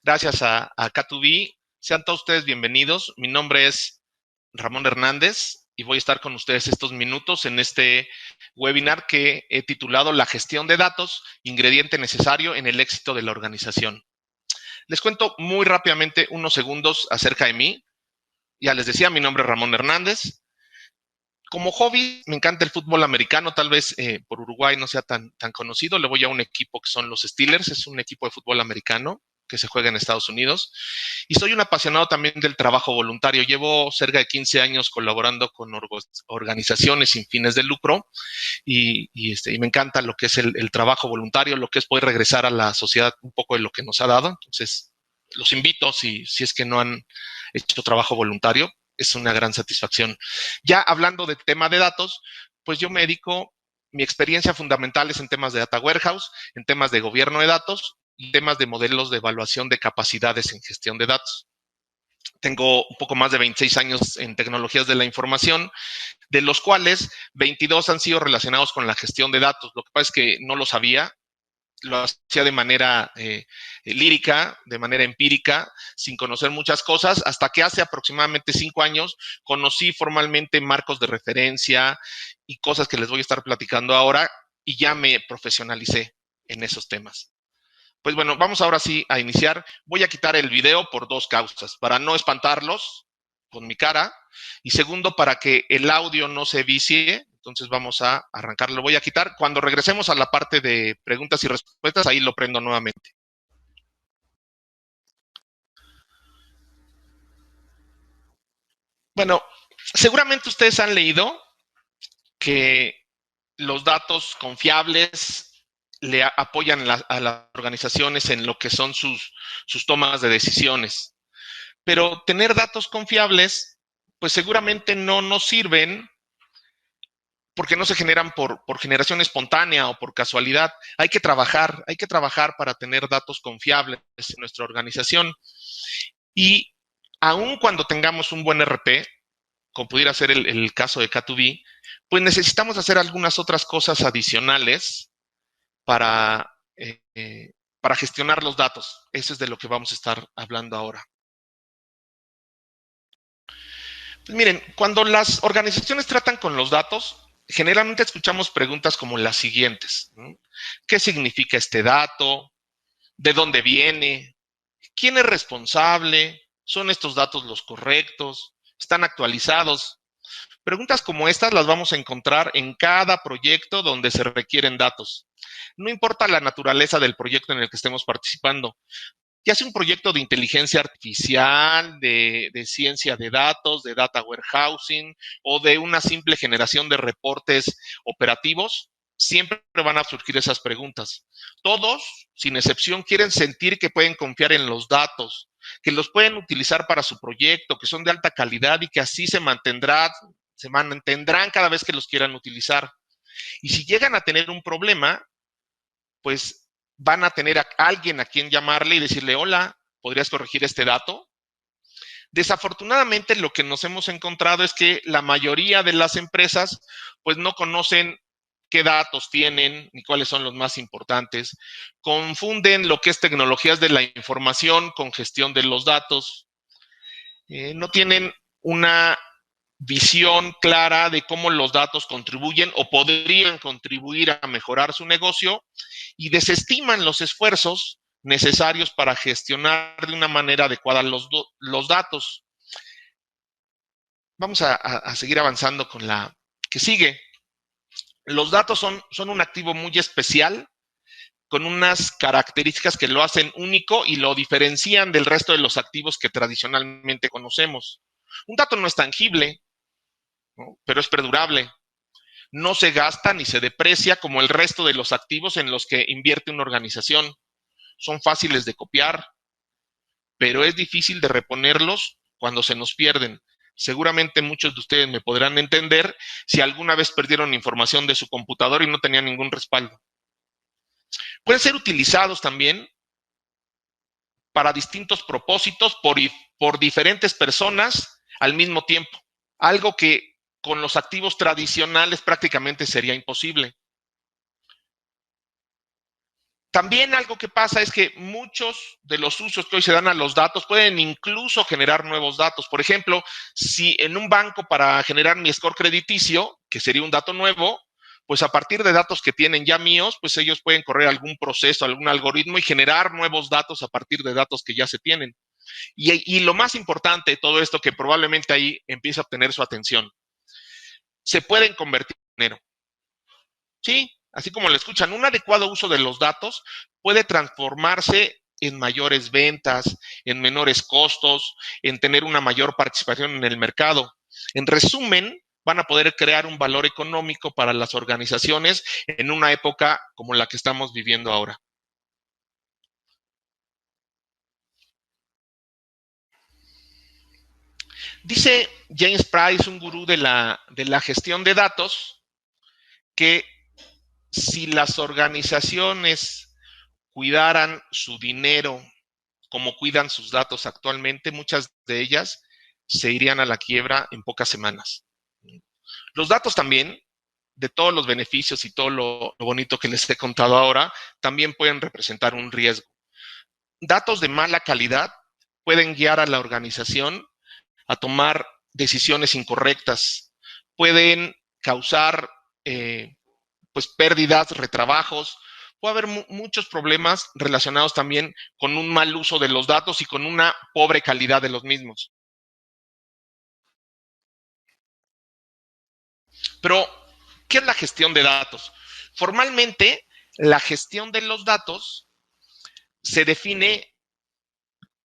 Gracias a K2B. Sean todos ustedes bienvenidos. Mi nombre es Ramón Hernández y voy a estar con ustedes estos minutos en este webinar que he titulado La gestión de datos, ingrediente necesario en el éxito de la organización. Les cuento muy rápidamente unos segundos acerca de mí. Ya les decía, mi nombre es Ramón Hernández. Como hobby, me encanta el fútbol americano, tal vez por Uruguay no sea tan conocido. Le voy a un equipo que son los Steelers, es un equipo de fútbol americano que se juega en Estados Unidos. Y soy un apasionado también del trabajo voluntario. Llevo cerca de 15 años colaborando con organizaciones sin fines de lucro y me encanta lo que es el trabajo voluntario, lo que es poder regresar a la sociedad un poco de lo que nos ha dado. Entonces, los invito, si es que no han hecho trabajo voluntario, es una gran satisfacción. Ya hablando de tema de datos, pues yo me dedico, mi experiencia fundamental es en temas de data warehouse, en temas de gobierno de datos y temas de modelos de evaluación de capacidades en gestión de datos. Tengo un poco más de 26 años en tecnologías de la información, de los cuales 22 han sido relacionados con la gestión de datos. Lo que pasa es que no lo sabía, lo hacía de manera lírica, de manera empírica, sin conocer muchas cosas, hasta que hace aproximadamente 5 años conocí formalmente marcos de referencia y cosas que les voy a estar platicando ahora y ya me profesionalicé en esos temas. Pues bueno, vamos ahora sí a iniciar. Voy a quitar el video por dos causas, para no espantarlos con mi cara y segundo, para que el audio no se vicie. Entonces vamos a arrancar, lo voy a quitar. Cuando regresemos a la parte de preguntas y respuestas, ahí lo prendo nuevamente. Bueno, seguramente ustedes han leído que los datos confiables le apoyan a las organizaciones en lo que son sus tomas de decisiones. Pero tener datos confiables, pues seguramente no nos sirven porque no se generan por generación espontánea o por casualidad. Hay que trabajar para tener datos confiables en nuestra organización. Y aun cuando tengamos un buen RP, como pudiera ser el caso de K2B, pues necesitamos hacer algunas otras cosas adicionales para, para gestionar los datos. Eso es de lo que vamos a estar hablando ahora. Pues miren, cuando las organizaciones tratan con los datos, generalmente escuchamos preguntas como las siguientes, ¿no? ¿Qué significa este dato? ¿De dónde viene? ¿Quién es responsable? ¿Son estos datos los correctos? ¿Están actualizados? Preguntas como estas las vamos a encontrar en cada proyecto donde se requieren datos. No importa la naturaleza del proyecto en el que estemos participando, ya sea un proyecto de inteligencia artificial, de ciencia de datos, de data warehousing o de una simple generación de reportes operativos, siempre van a surgir esas preguntas. Todos, sin excepción, quieren sentir que pueden confiar en los datos, que los pueden utilizar para su proyecto, que son de alta calidad y que así se mantendrán cada vez que los quieran utilizar. Y si llegan a tener un problema, pues van a tener a alguien a quien llamarle y decirle, hola, ¿podrías corregir este dato? Desafortunadamente, lo que nos hemos encontrado es que la mayoría de las empresas pues no conocen qué datos tienen ni cuáles son los más importantes. Confunden lo que es tecnologías de la información con gestión de los datos. No tienen una visión clara de cómo los datos contribuyen o podrían contribuir a mejorar su negocio y desestiman los esfuerzos necesarios para gestionar de una manera adecuada los datos. Vamos a seguir avanzando con la que sigue. Los datos son un activo muy especial con unas características que lo hacen único y lo diferencian del resto de los activos que tradicionalmente conocemos. Un dato no es tangible, ¿no? Pero es perdurable. No se gasta ni se deprecia como el resto de los activos en los que invierte una organización. Son fáciles de copiar, pero es difícil de reponerlos cuando se nos pierden. Seguramente muchos de ustedes me podrán entender si alguna vez perdieron información de su computador y no tenían ningún respaldo. Pueden ser utilizados también para distintos propósitos por diferentes personas al mismo tiempo. Algo que con los activos tradicionales prácticamente sería imposible. También algo que pasa es que muchos de los usos que hoy se dan a los datos pueden incluso generar nuevos datos. Por ejemplo, si en un banco para generar mi score crediticio, que sería un dato nuevo, pues a partir de datos que tienen ya míos, pues ellos pueden correr algún proceso, algún algoritmo y generar nuevos datos a partir de datos que ya se tienen. Y lo más importante de todo esto, que probablemente ahí empieza a obtener su atención, se pueden convertir en dinero. Sí, así como lo escuchan, un adecuado uso de los datos puede transformarse en mayores ventas, en menores costos, en tener una mayor participación en el mercado. En resumen, van a poder crear un valor económico para las organizaciones en una época como la que estamos viviendo ahora. Dice James Price, un gurú de la gestión de datos, que si las organizaciones cuidaran su dinero como cuidan sus datos actualmente, muchas de ellas se irían a la quiebra en pocas semanas. Los datos también, de todos los beneficios y todo lo bonito que les he contado ahora, también pueden representar un riesgo. Datos de mala calidad pueden guiar a la organización a tomar decisiones incorrectas, pueden causar pues pérdidas, retrabajos, puede haber muchos problemas relacionados también con un mal uso de los datos y con una pobre calidad de los mismos. Pero, ¿qué es la gestión de datos? Formalmente, la gestión de los datos se define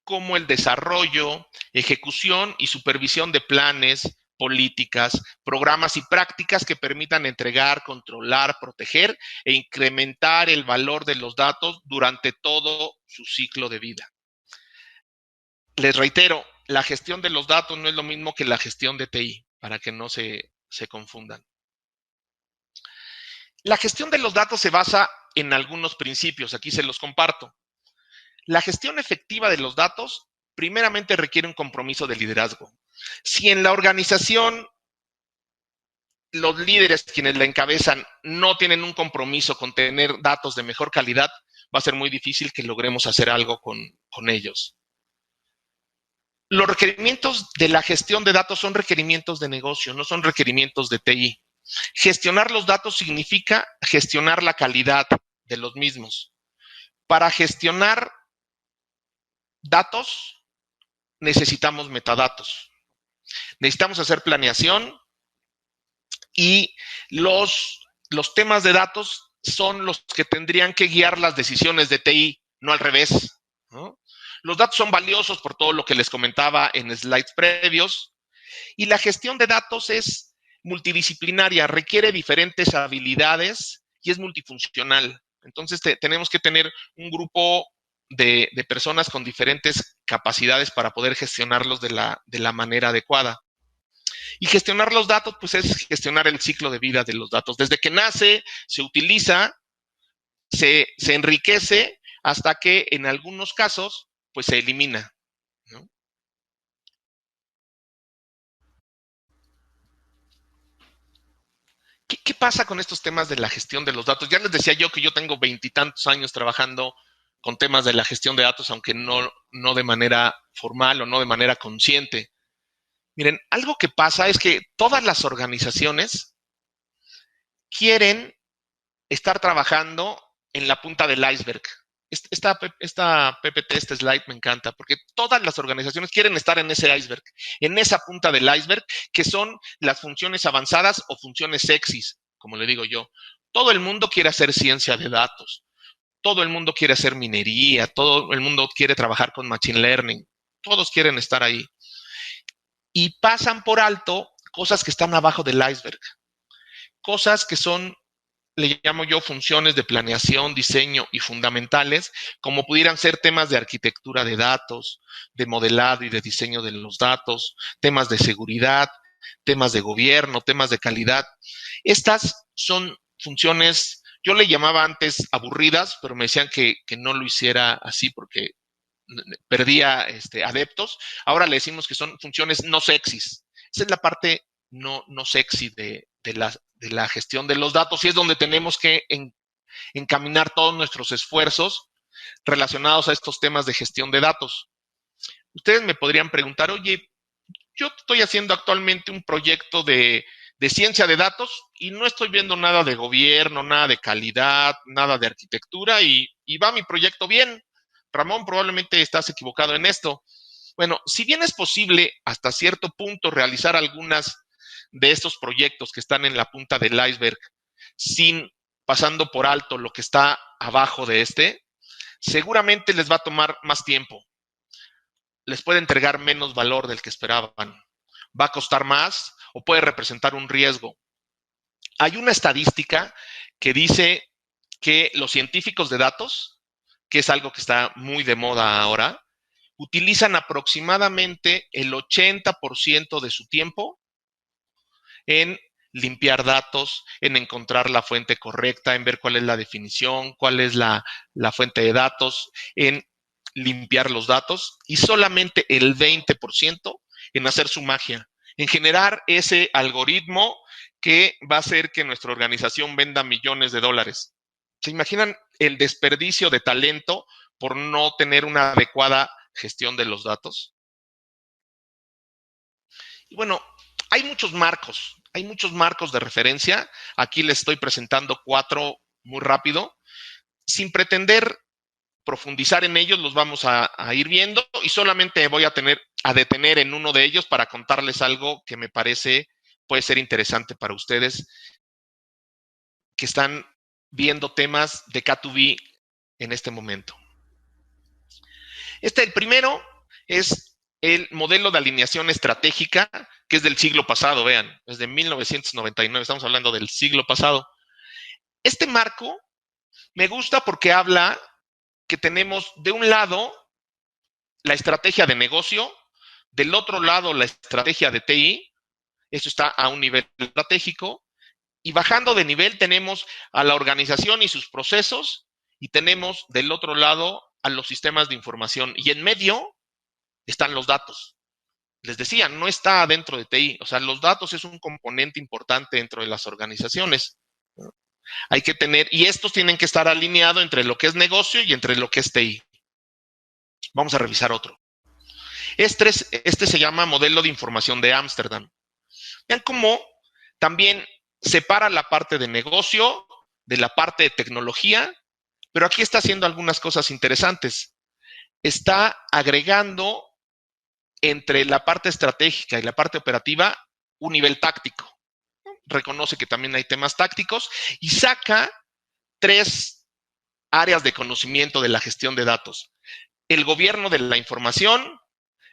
como el desarrollo, ejecución y supervisión de planes, políticas, programas y prácticas que permitan entregar, controlar, proteger e incrementar el valor de los datos durante todo su ciclo de vida. Les reitero, la gestión de los datos no es lo mismo que la gestión de TI, para que no se confundan. La gestión de los datos se basa en algunos principios, aquí se los comparto. La gestión efectiva de los datos primeramente requiere un compromiso de liderazgo. Si en la organización los líderes, quienes la encabezan, no tienen un compromiso con tener datos de mejor calidad, va a ser muy difícil que logremos hacer algo con ellos. Los requerimientos de la gestión de datos son requerimientos de negocio, no son requerimientos de TI. Gestionar los datos significa gestionar la calidad de los mismos. Para gestionar datos necesitamos metadatos. Necesitamos hacer planeación y los temas de datos son los que tendrían que guiar las decisiones de TI, no al revés, ¿no? Los datos son valiosos por todo lo que les comentaba en slides previos y la gestión de datos es multidisciplinaria, requiere diferentes habilidades y es multifuncional. Entonces tenemos que tener un grupo de personas con diferentes capacidades para poder gestionarlos de la manera adecuada. Y gestionar los datos, pues es gestionar el ciclo de vida de los datos. Desde que nace, se utiliza, se enriquece hasta que en algunos casos, pues se elimina, ¿no? ¿Qué pasa con estos temas de la gestión de los datos? Ya les decía yo que yo tengo 20 y tantos años trabajando con temas de la gestión de datos, aunque no de manera formal o no de manera consciente. Miren, algo que pasa es que todas las organizaciones quieren estar trabajando en la punta del iceberg. Esta PPT, este slide me encanta, porque todas las organizaciones quieren estar en ese iceberg, en esa punta del iceberg, que son las funciones avanzadas o funciones sexys, como le digo yo. Todo el mundo quiere hacer ciencia de datos, todo el mundo quiere hacer minería, todo el mundo quiere trabajar con machine learning, todos quieren estar ahí. Y pasan por alto cosas que están abajo del iceberg, cosas que son, le llamo yo, funciones de planeación, diseño y fundamentales, como pudieran ser temas de arquitectura de datos, de modelado y de diseño de los datos, temas de seguridad, temas de gobierno, temas de calidad. Estas son funciones, yo le llamaba antes aburridas, pero me decían que no lo hiciera así porque perdía adeptos. Ahora le decimos que son funciones no sexys. Esa es la parte no sexy de la gestión de los datos y es donde tenemos que encaminar todos nuestros esfuerzos relacionados a estos temas de gestión de datos. Ustedes me podrían preguntar, oye, yo estoy haciendo actualmente un proyecto de ciencia de datos y no estoy viendo nada de gobierno, nada de calidad, nada de arquitectura y va mi proyecto bien. Ramón, probablemente estás equivocado en esto. Bueno, si bien es posible hasta cierto punto realizar algunas de estos proyectos que están en la punta del iceberg sin pasando por alto lo que está abajo de este, seguramente les va a tomar más tiempo. Les puede entregar menos valor del que esperaban. Va a costar más o puede representar un riesgo. Hay una estadística que dice que los científicos de datos, que es algo que está muy de moda ahora, utilizan aproximadamente el 80% de su tiempo en limpiar datos, en encontrar la fuente correcta, en ver cuál es la definición, cuál es la fuente de datos, en limpiar los datos y solamente el 20% en hacer su magia, en generar ese algoritmo que va a hacer que nuestra organización venda millones de dólares. ¿Se imaginan el desperdicio de talento por no tener una adecuada gestión de los datos? Y bueno, hay muchos marcos de referencia. Aquí les estoy presentando 4 muy rápido. Sin pretender profundizar en ellos, los vamos a ir viendo y solamente voy a detener en uno de ellos para contarles algo que me parece puede ser interesante para ustedes que están viendo temas de K2B en este momento. El primero es el modelo de alineación estratégica, que es del siglo pasado, vean, es de 1999, estamos hablando del siglo pasado. Este marco me gusta porque habla que tenemos de un lado la estrategia de negocio, del otro lado la estrategia de TI, eso está a un nivel estratégico, y bajando de nivel tenemos a la organización y sus procesos, y tenemos del otro lado a los sistemas de información, y en medio están los datos. Les decía, no está dentro de TI, o sea, los datos es un componente importante dentro de las organizaciones. Hay que tener, y estos tienen que estar alineados entre lo que es negocio y entre lo que es TI. Vamos a revisar otro. Este se llama modelo de información de Ámsterdam. Vean cómo también separa la parte de negocio de la parte de tecnología, pero aquí está haciendo algunas cosas interesantes. Está agregando entre la parte estratégica y la parte operativa un nivel táctico. Reconoce que también hay temas tácticos y saca 3 áreas de conocimiento de la gestión de datos. El gobierno de la información,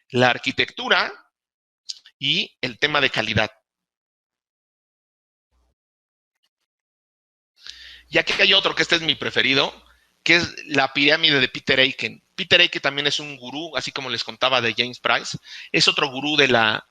la arquitectura y el tema de calidad. Y aquí hay otro, que este es mi preferido, que es la pirámide de Peter Aiken. Peter Aiken también es un gurú, así como les contaba de James Price, es otro gurú de la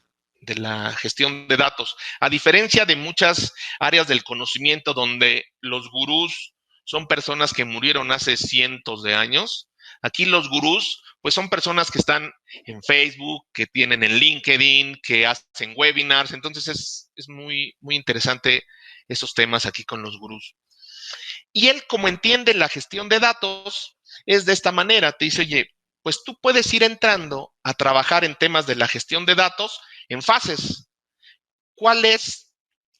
gestión de datos. A diferencia de muchas áreas del conocimiento donde los gurús son personas que murieron hace cientos de años, aquí los gurús pues son personas que están en Facebook, que tienen en LinkedIn, que hacen webinars, entonces es muy, muy interesante esos temas aquí con los gurús. Y él, como entiende la gestión de datos, es de esta manera. Te dice, oye, pues tú puedes ir entrando a trabajar en temas de la gestión de datos en fases. ¿Cuál es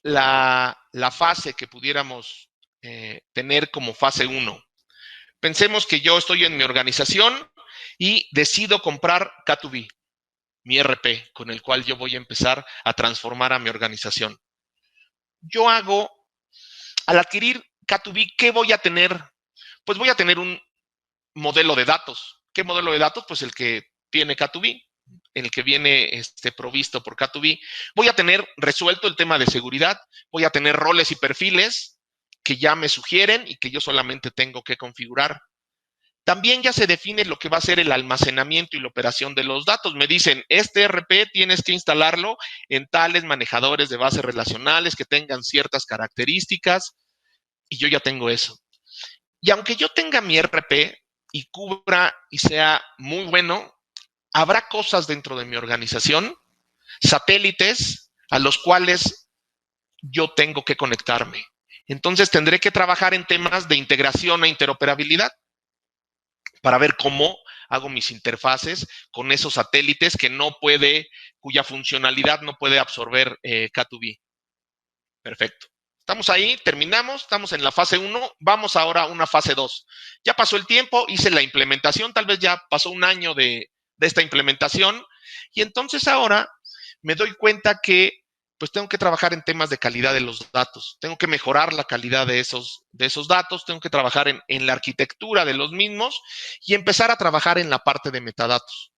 la fase que pudiéramos tener como fase 1? Pensemos que yo estoy en mi organización y decido comprar K2B, mi ERP, con el cual yo voy a empezar a transformar a mi organización. Yo hago, al adquirir K2B, ¿qué voy a tener? Pues voy a tener un modelo de datos. ¿Qué modelo de datos? Pues el que tiene K2B, el que viene provisto por K2B. Voy a tener resuelto el tema de seguridad, voy a tener roles y perfiles que ya me sugieren y que yo solamente tengo que configurar. También ya se define lo que va a ser el almacenamiento y la operación de los datos. Me dicen, este ERP tienes que instalarlo en tales manejadores de bases relacionales que tengan ciertas características y yo ya tengo eso. Y aunque yo tenga mi ERP y cubra y sea muy bueno, habrá cosas dentro de mi organización, satélites a los cuales yo tengo que conectarme. Entonces tendré que trabajar en temas de integración e interoperabilidad para ver cómo hago mis interfaces con esos satélites cuya funcionalidad no puede absorber K2B. Perfecto. Estamos ahí, terminamos, estamos en la fase 1, vamos ahora a una fase 2. Ya pasó el tiempo, hice la implementación, tal vez ya pasó un año de esta implementación, y entonces ahora me doy cuenta que pues tengo que trabajar en temas de calidad de los datos, tengo que mejorar la calidad de esos datos, tengo que trabajar en la arquitectura de los mismos y empezar a trabajar en la parte de metadatos.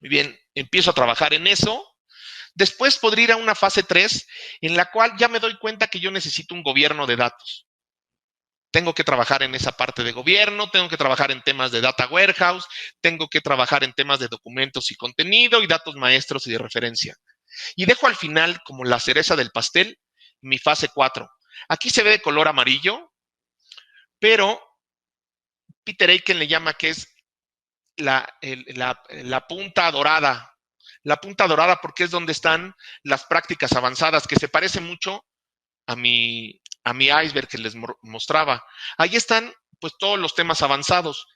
Muy bien, empiezo a trabajar en eso. Después podría ir a una fase 3 en la cual ya me doy cuenta que yo necesito un gobierno de datos. Tengo que trabajar en esa parte de gobierno, tengo que trabajar en temas de data warehouse, tengo que trabajar en temas de documentos y contenido y datos maestros y de referencia. Y dejo al final, como la cereza del pastel, mi fase 4. Aquí se ve de color amarillo, pero Peter Aiken le llama que es la punta dorada. La punta dorada porque es donde están las prácticas avanzadas, que se parece mucho a mi iceberg que les mostraba. Ahí están pues todos los temas avanzados.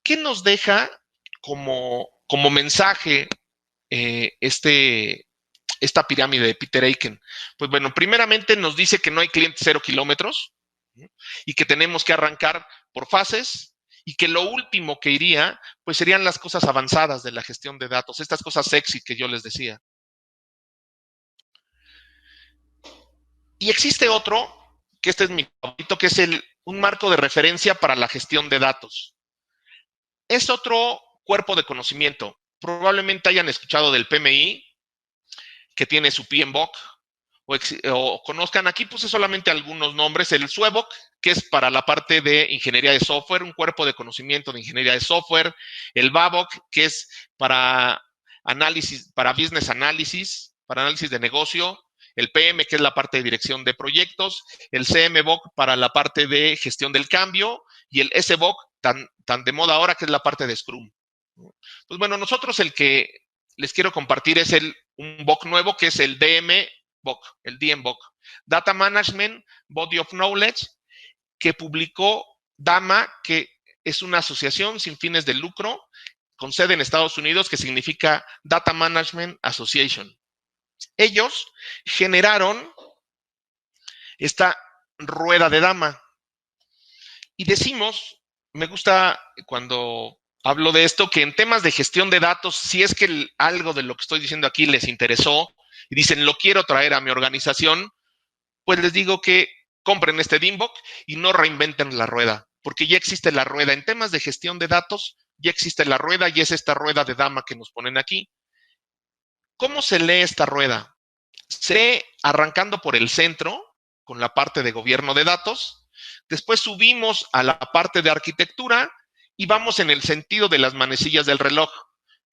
¿Qué nos deja como mensaje esta pirámide de Peter Aiken? Pues bueno, primeramente nos dice que no hay clientes 0 kilómetros, ¿no? Y que tenemos que arrancar por fases y que lo último que iría pues serían las cosas avanzadas de la gestión de datos, estas cosas sexy que yo les decía. Y existe otro, que este es mi favorito, que es un marco de referencia para la gestión de datos. Es otro cuerpo de conocimiento. Probablemente hayan escuchado del PMI, que tiene su PMBOK, o conozcan, aquí puse solamente algunos nombres, el SUEBOK, que es para la parte de ingeniería de software, un cuerpo de conocimiento de ingeniería de software, el BABOK, que es para análisis, para business analysis, para análisis de negocio, el PM, que es la parte de dirección de proyectos, el CMBOK para la parte de gestión del cambio, y el SBOK, tan de moda ahora, que es la parte de Scrum. Pues bueno, nosotros el que les quiero compartir es un BOK nuevo, que es el DMBOK, el DMBOK, Data Management Body of Knowledge, que publicó DAMA, que es una asociación sin fines de lucro con sede en Estados Unidos, que significa Data Management Association. Ellos generaron esta rueda de Dama. Y decimos, me gusta cuando hablo de esto, que en temas de gestión de datos, si es que algo de lo que estoy diciendo aquí les interesó y dicen, lo quiero traer a mi organización, pues les digo que compren este DMBOK y no reinventen la rueda, porque ya existe la rueda. En temas de gestión de datos, ya existe la rueda y es esta rueda de Dama que nos ponen aquí. ¿Cómo se lee esta rueda? Se lee arrancando por el centro, con la parte de gobierno de datos. Después subimos a la parte de arquitectura y vamos en el sentido de las manecillas del reloj,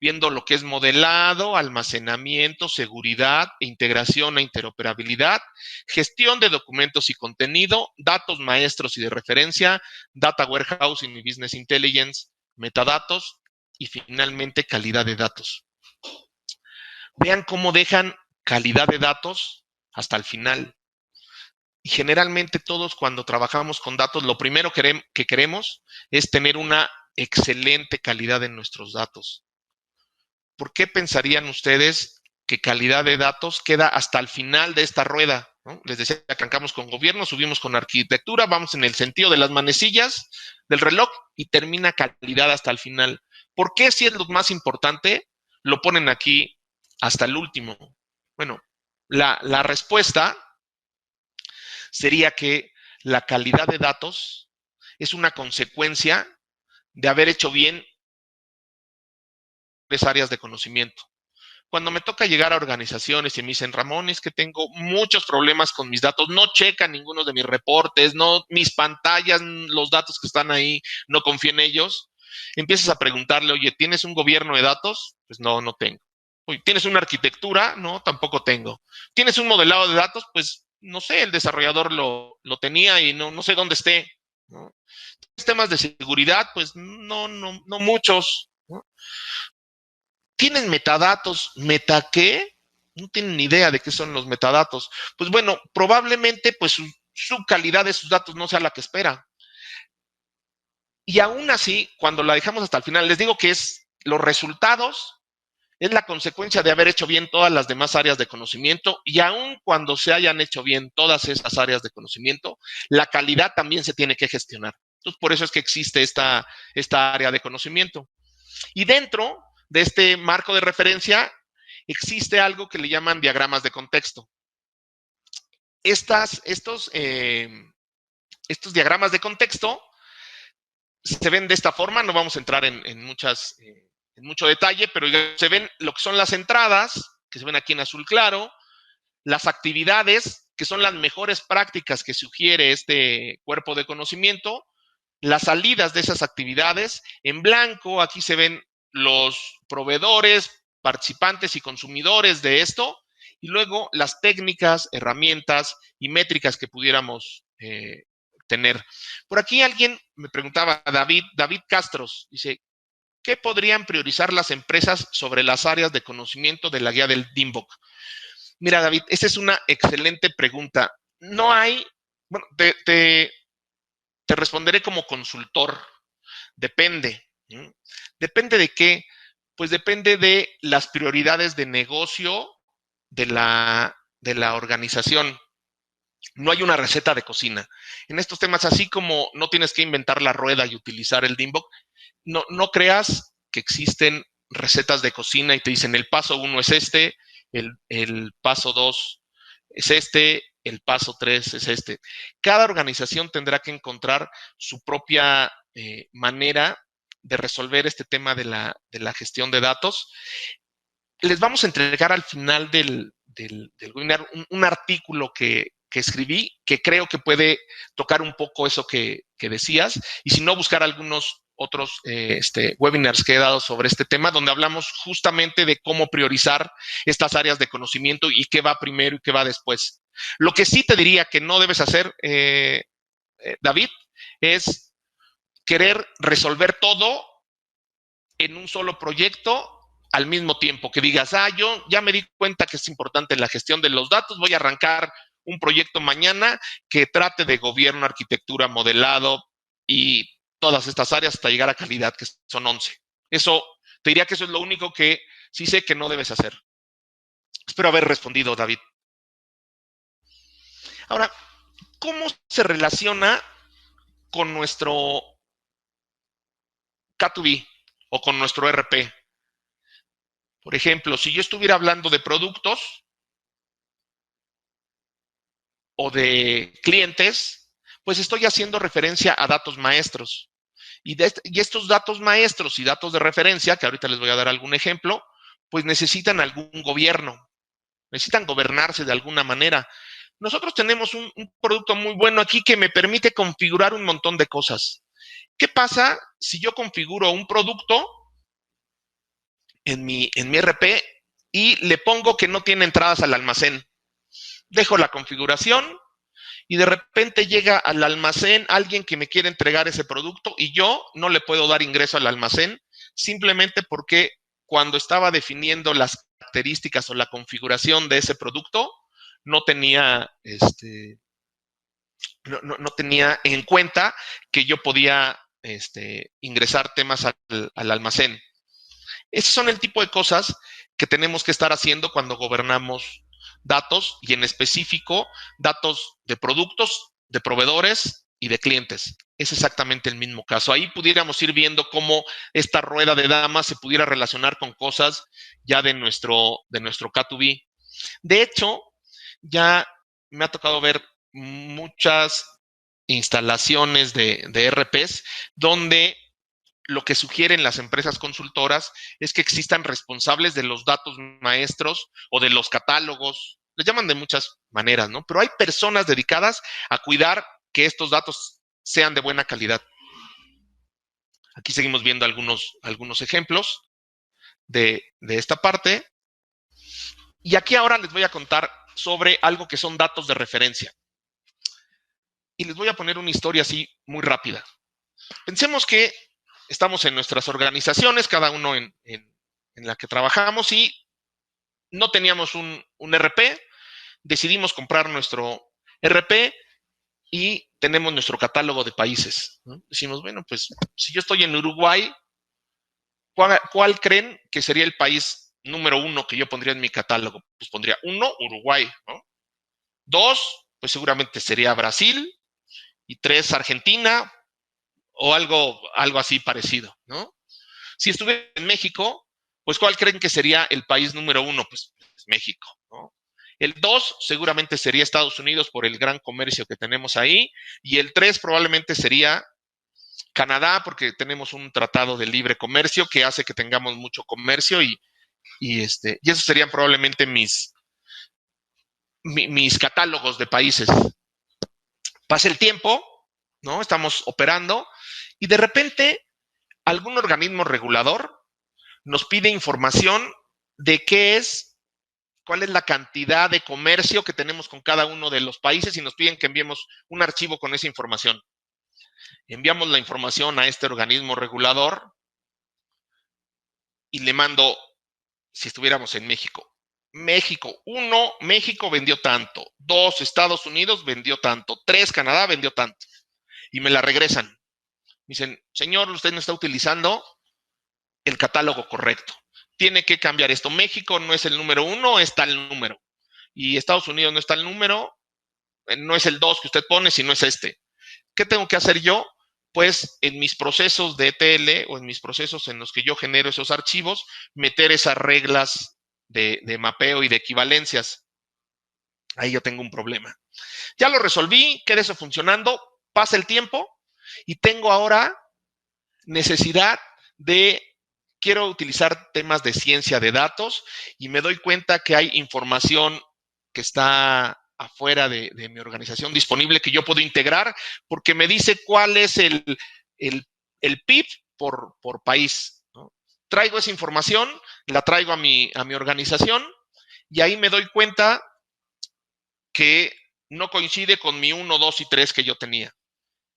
viendo lo que es modelado, almacenamiento, seguridad, integración e interoperabilidad, gestión de documentos y contenido, datos maestros y de referencia, data warehousing y business intelligence, metadatos y finalmente calidad de datos. Vean cómo dejan calidad de datos hasta el final. Y generalmente todos cuando trabajamos con datos, lo primero que queremos es tener una excelente calidad en nuestros datos. ¿Por qué pensarían ustedes que calidad de datos queda hasta el final de esta rueda? ¿No? Les decía que arrancamos con gobierno, subimos con arquitectura, vamos en el sentido de las manecillas del reloj y termina calidad hasta el final. ¿Por qué si es lo más importante lo ponen aquí hasta el último? Bueno, la respuesta sería que la calidad de datos es una consecuencia de haber hecho bien tres áreas de conocimiento. Cuando me toca llegar a organizaciones y me dicen, Ramón, es que tengo muchos problemas con mis datos, no checan ninguno de mis reportes, no, mis pantallas, los datos que están ahí, no confío en ellos, empiezas a preguntarle, oye, ¿tienes un gobierno de datos? Pues no, no tengo. Oye, ¿tienes una arquitectura? No, tampoco tengo. ¿Tienes un modelado de datos? Pues no sé, el desarrollador lo tenía y no sé dónde esté, ¿no? Temas de seguridad, pues no muchos, ¿no? ¿Tienen metadatos? ¿Meta qué? No tienen ni idea de qué son los metadatos. Pues bueno, probablemente pues su calidad de sus datos no sea la que espera. Y aún así, cuando la dejamos hasta el final, les digo que es los resultados, es la consecuencia de haber hecho bien todas las demás áreas de conocimiento, y aún cuando se hayan hecho bien todas esas áreas de conocimiento, la calidad también se tiene que gestionar. Entonces, por eso es que existe esta área de conocimiento. Y dentro de este marco de referencia existe algo que le llaman diagramas de contexto. Estos diagramas de contexto se ven de esta forma, no vamos a entrar en mucho detalle, pero se ven lo que son las entradas, que se ven aquí en azul claro, las actividades, que son las mejores prácticas que sugiere este cuerpo de conocimiento, las salidas de esas actividades. En blanco, aquí se ven los proveedores, participantes y consumidores de esto, y luego las técnicas, herramientas y métricas que pudiéramos tener. Por aquí alguien me preguntaba, David Castros, dice, ¿qué podrían priorizar las empresas sobre las áreas de conocimiento de la guía del DIMBOK? Mira, David, esa es una excelente pregunta. No hay, bueno, te responderé como consultor. Depende. ¿Mm? ¿Depende de qué? Pues depende de las prioridades de negocio de la organización. No hay una receta de cocina. En estos temas, así como no tienes que inventar la rueda y utilizar el DIMBOK, no creas que existen recetas de cocina y te dicen el paso 1 es este, el paso 2 es este, el paso 3 es este. Cada organización tendrá que encontrar su propia manera de resolver este tema de la gestión de datos. Les vamos a entregar al final del webinar un artículo que escribí, que creo que puede tocar un poco eso que decías, y si no, buscar algunos otros webinars que he dado sobre este tema, donde hablamos justamente de cómo priorizar estas áreas de conocimiento y qué va primero y qué va después. Lo que sí te diría que no debes hacer, David, es querer resolver todo en un solo proyecto al mismo tiempo, que digas, yo ya me di cuenta que es importante la gestión de los datos, voy a arrancar un proyecto mañana que trate de gobierno, arquitectura, modelado y todas estas áreas hasta llegar a calidad, que son 11. Eso, te diría que eso es lo único que sí sé que no debes hacer. Espero haber respondido, David. Ahora, ¿cómo se relaciona con nuestro K2B o con nuestro ERP? Por ejemplo, si yo estuviera hablando de productos o de clientes, pues estoy haciendo referencia a datos maestros. Y estos datos maestros y datos de referencia, que ahorita les voy a dar algún ejemplo, pues necesitan algún gobierno, necesitan gobernarse de alguna manera. Nosotros tenemos un producto muy bueno aquí que me permite configurar un montón de cosas. ¿Qué pasa si yo configuro un producto en mi RP y le pongo que no tiene entradas al almacén? Dejo la configuración y de repente llega al almacén alguien que me quiere entregar ese producto y yo no le puedo dar ingreso al almacén simplemente porque cuando estaba definiendo las características o la configuración de ese producto no tenía no tenía en cuenta que yo podía ingresar temas al almacén. Esos son el tipo de cosas que tenemos que estar haciendo cuando gobernamos datos y en específico datos de productos, de proveedores y de clientes. Es exactamente el mismo caso. Ahí pudiéramos ir viendo cómo esta rueda de damas se pudiera relacionar con cosas ya de nuestro K2B. De hecho, ya me ha tocado ver muchas instalaciones de ERPs donde lo que sugieren las empresas consultoras es que existan responsables de los datos maestros o de los catálogos. Les llaman de muchas maneras, ¿no? Pero hay personas dedicadas a cuidar que estos datos sean de buena calidad. Aquí seguimos viendo algunos ejemplos de esta parte. Y aquí ahora les voy a contar sobre algo que son datos de referencia. Y les voy a poner una historia así muy rápida. Pensemos que estamos en nuestras organizaciones, cada uno en la que trabajamos, y no teníamos un RP, decidimos comprar nuestro RP y tenemos nuestro catálogo de países, ¿no? Decimos, bueno, pues si yo estoy en Uruguay, ¿cuál creen que sería el país número 1 que yo pondría en mi catálogo? Pues pondría 1, Uruguay, ¿no? 2, pues seguramente sería Brasil, y 3, Argentina, o algo así parecido, ¿no? Si estuviera en México, pues ¿cuál creen que sería el país número 1? Pues México, ¿no? El 2 seguramente sería Estados Unidos por el gran comercio que tenemos ahí, y el 3 probablemente sería Canadá porque tenemos un tratado de libre comercio que hace que tengamos mucho comercio y esos serían probablemente mis catálogos de países. Pasa el tiempo, ¿no? Estamos operando y de repente algún organismo regulador nos pide información de cuál es la cantidad de comercio que tenemos con cada uno de los países y nos piden que enviemos un archivo con esa información. Enviamos la información a este organismo regulador y le mando, si estuviéramos en México, México, 1, México vendió tanto, 2, Estados Unidos vendió tanto, 3, Canadá vendió tanto. Y me la regresan. Me dicen, señor, usted no está utilizando el catálogo correcto. Tiene que cambiar esto. México no es el número 1, está el número. Y Estados Unidos no está el número, no es el 2 que usted pone, sino es este. ¿Qué tengo que hacer yo? Pues en mis procesos de ETL o en mis procesos en los que yo genero esos archivos, meter esas reglas de mapeo y de equivalencias. Ahí yo tengo un problema. Ya lo resolví, queda eso funcionando, pasa el tiempo y tengo ahora necesidad quiero utilizar temas de ciencia de datos y me doy cuenta que hay información que está afuera de mi organización disponible que yo puedo integrar porque me dice cuál es el PIB por país, ¿no? Traigo esa información, la traigo a mi organización y ahí me doy cuenta que no coincide con mi 1, 2 y 3 que yo tenía.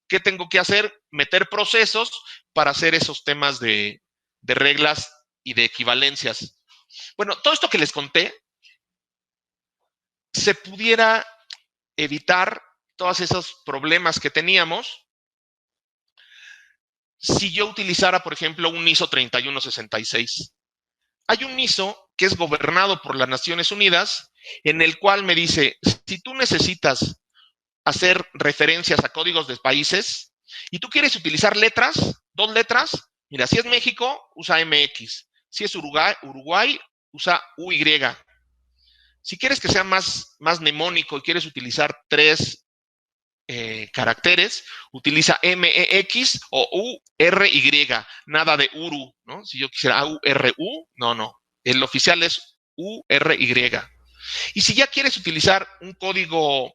¿Qué tengo que hacer? Meter procesos para hacer esos temas de reglas y de equivalencias. Bueno, todo esto que les conté, se pudiera evitar todos esos problemas que teníamos si yo utilizara, por ejemplo, un ISO 3166. Hay un ISO que es gobernado por las Naciones Unidas, en el cual me dice, si tú necesitas hacer referencias a códigos de países y tú quieres utilizar letras, 2 letras, mira, si es México, usa MX. Si es Uruguay usa UY. Si quieres que sea más mnemónico y quieres utilizar 3 caracteres, utiliza MEX o URY, nada de URU, ¿no? Si yo quisiera URU, no. El oficial es URY. Y si ya quieres utilizar un código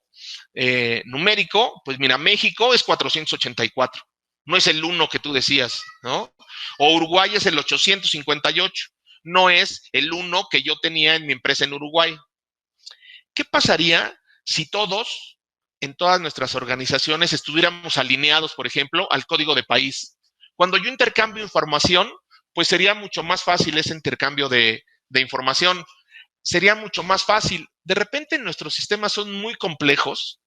numérico, pues mira, México es 484, no es el 1 que tú decías, ¿no? O Uruguay es el 858, no es el 1 que yo tenía en mi empresa en Uruguay. ¿Qué pasaría si todos, en todas nuestras organizaciones, estuviéramos alineados, por ejemplo, al código de país? Cuando yo intercambio información, pues sería mucho más fácil ese intercambio de información. Sería mucho más fácil. De repente nuestros sistemas son muy complejos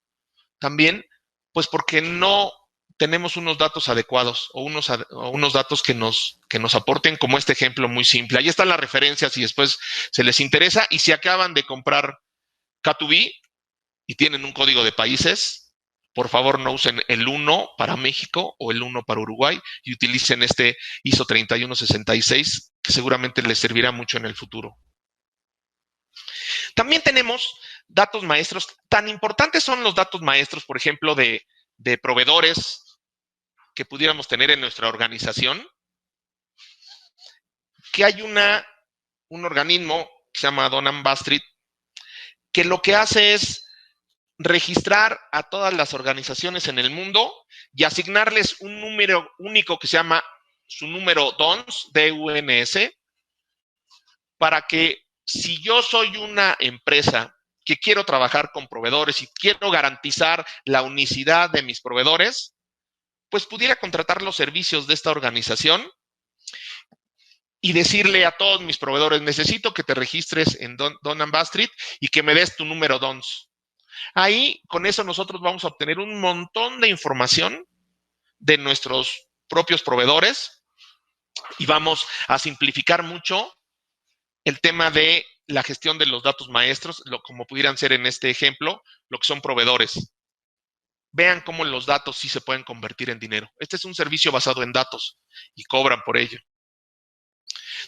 también, pues porque no tenemos unos datos adecuados o unos datos que nos aporten, como este ejemplo muy simple. Ahí están las referencias y después se les interesa. Y si acaban de comprar K2B y tienen un código de países, por favor no usen el 1 para México o el 1 para Uruguay y utilicen este ISO 3166 que seguramente les servirá mucho en el futuro. También tenemos datos maestros. Tan importantes son los datos maestros, por ejemplo, de proveedores que pudiéramos tener en nuestra organización, que hay un organismo que se llama Dun & Bradstreet, que lo que hace es registrar a todas las organizaciones en el mundo y asignarles un número único que se llama su número DUNS, D-U-N-S, para que si yo soy una empresa que quiero trabajar con proveedores y quiero garantizar la unicidad de mis proveedores, pues pudiera contratar los servicios de esta organización y decirle a todos mis proveedores, necesito que te registres en Dun & Bradstreet y que me des tu número DUNS. Ahí, con eso nosotros vamos a obtener un montón de información de nuestros propios proveedores y vamos a simplificar mucho el tema de la gestión de los datos maestros, como pudieran ser en este ejemplo, lo que son proveedores. Vean cómo los datos sí se pueden convertir en dinero. Este es un servicio basado en datos y cobran por ello.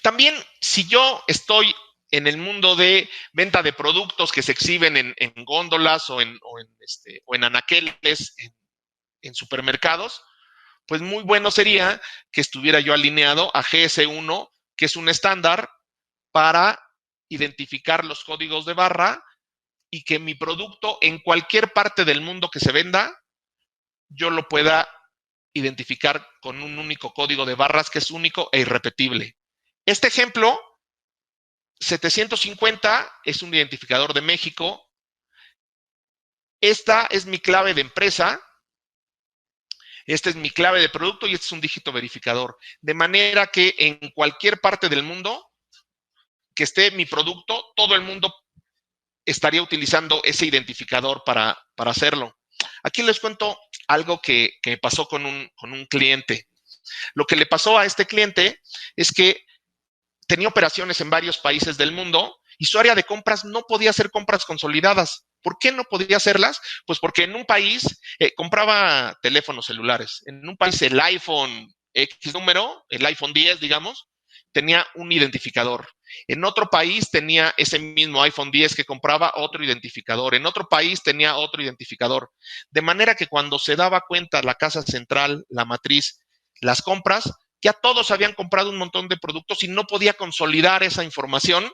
También, si yo estoy en el mundo de venta de productos que se exhiben en góndolas o en anaqueles, en supermercados, pues muy bueno sería que estuviera yo alineado a GS1, que es un estándar para identificar los códigos de barra y que mi producto en cualquier parte del mundo que se venda, yo lo pueda identificar con un único código de barras que es único e irrepetible. Este ejemplo, 750, es un identificador de México. Esta es mi clave de empresa. Esta es mi clave de producto y este es un dígito verificador. De manera que en cualquier parte del mundo que esté mi producto, todo el mundo estaría utilizando ese identificador para hacerlo. Aquí les cuento algo que pasó con un cliente. Lo que le pasó a este cliente es que tenía operaciones en varios países del mundo y su área de compras no podía hacer compras consolidadas. ¿Por qué no podía hacerlas? Pues porque en un país compraba teléfonos celulares. En un país el iPhone X número, el iPhone 10, digamos, tenía un identificador. En otro país tenía ese mismo iPhone 10 que compraba otro identificador. En otro país tenía otro identificador. De manera que cuando se daba cuenta la casa central, la matriz, las compras, ya todos habían comprado un montón de productos y no podía consolidar esa información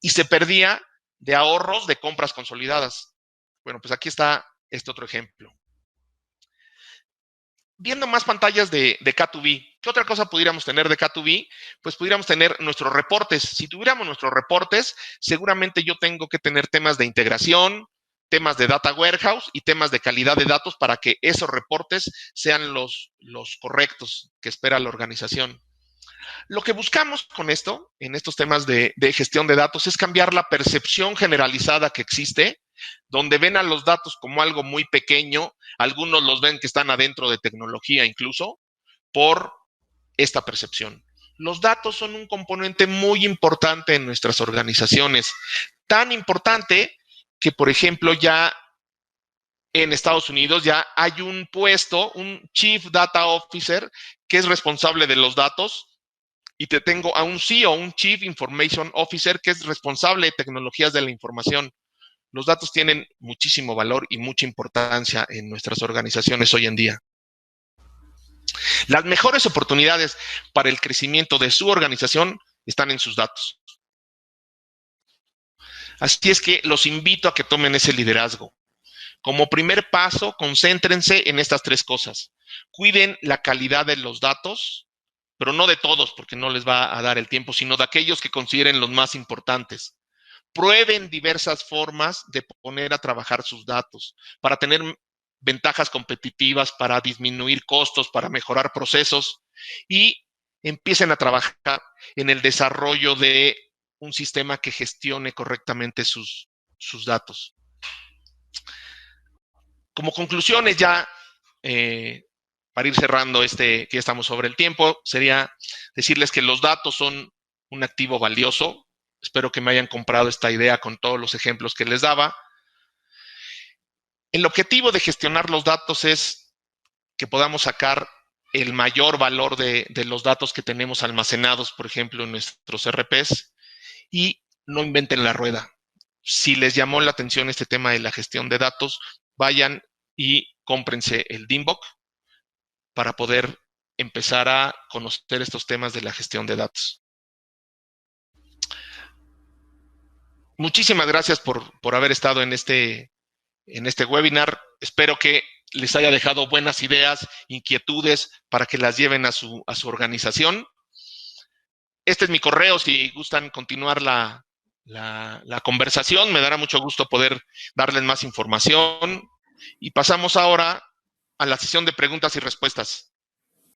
y se perdía de ahorros de compras consolidadas. Bueno, pues aquí está este otro ejemplo. Viendo más pantallas de K2B, ¿qué otra cosa pudiéramos tener de K2B? Pues pudiéramos tener nuestros reportes. Si tuviéramos nuestros reportes, seguramente yo tengo que tener temas de integración, temas de data warehouse y temas de calidad de datos para que esos reportes sean los correctos que espera la organización. Lo que buscamos con esto, en estos temas de gestión de datos, es cambiar la percepción generalizada que existe, donde ven a los datos como algo muy pequeño, algunos los ven que están adentro de tecnología incluso, por esta percepción. Los datos son un componente muy importante en nuestras organizaciones, tan importante que, por ejemplo, ya en Estados Unidos ya hay un puesto, un Chief Data Officer, que es responsable de los datos, y te tengo a un CEO, un Chief Information Officer, que es responsable de tecnologías de la información. Los datos tienen muchísimo valor y mucha importancia en nuestras organizaciones hoy en día. Las mejores oportunidades para el crecimiento de su organización están en sus datos. Así es que los invito a que tomen ese liderazgo. Como primer paso, concéntrense en estas tres cosas. Cuiden la calidad de los datos, pero no de todos, porque no les va a dar el tiempo, sino de aquellos que consideren los más importantes. Prueben diversas formas de poner a trabajar sus datos para tener ventajas competitivas, para disminuir costos, para mejorar procesos y empiecen a trabajar en el desarrollo de un sistema que gestione correctamente sus datos. Como conclusiones ya, para ir cerrando que ya estamos sobre el tiempo, sería decirles que los datos son un activo valioso. Espero que me hayan comprado esta idea con todos los ejemplos que les daba. El objetivo de gestionar los datos es que podamos sacar el mayor valor de los datos que tenemos almacenados, por ejemplo, en nuestros RPs, y no inventen la rueda. Si les llamó la atención este tema de la gestión de datos, vayan y cómprense el DIMBOK para poder empezar a conocer estos temas de la gestión de datos. Muchísimas gracias por haber estado en este webinar. Espero que les haya dejado buenas ideas, inquietudes para que las lleven a su organización. Este es mi correo si gustan continuar la conversación. Me dará mucho gusto poder darles más información. Y pasamos ahora a la sesión de preguntas y respuestas.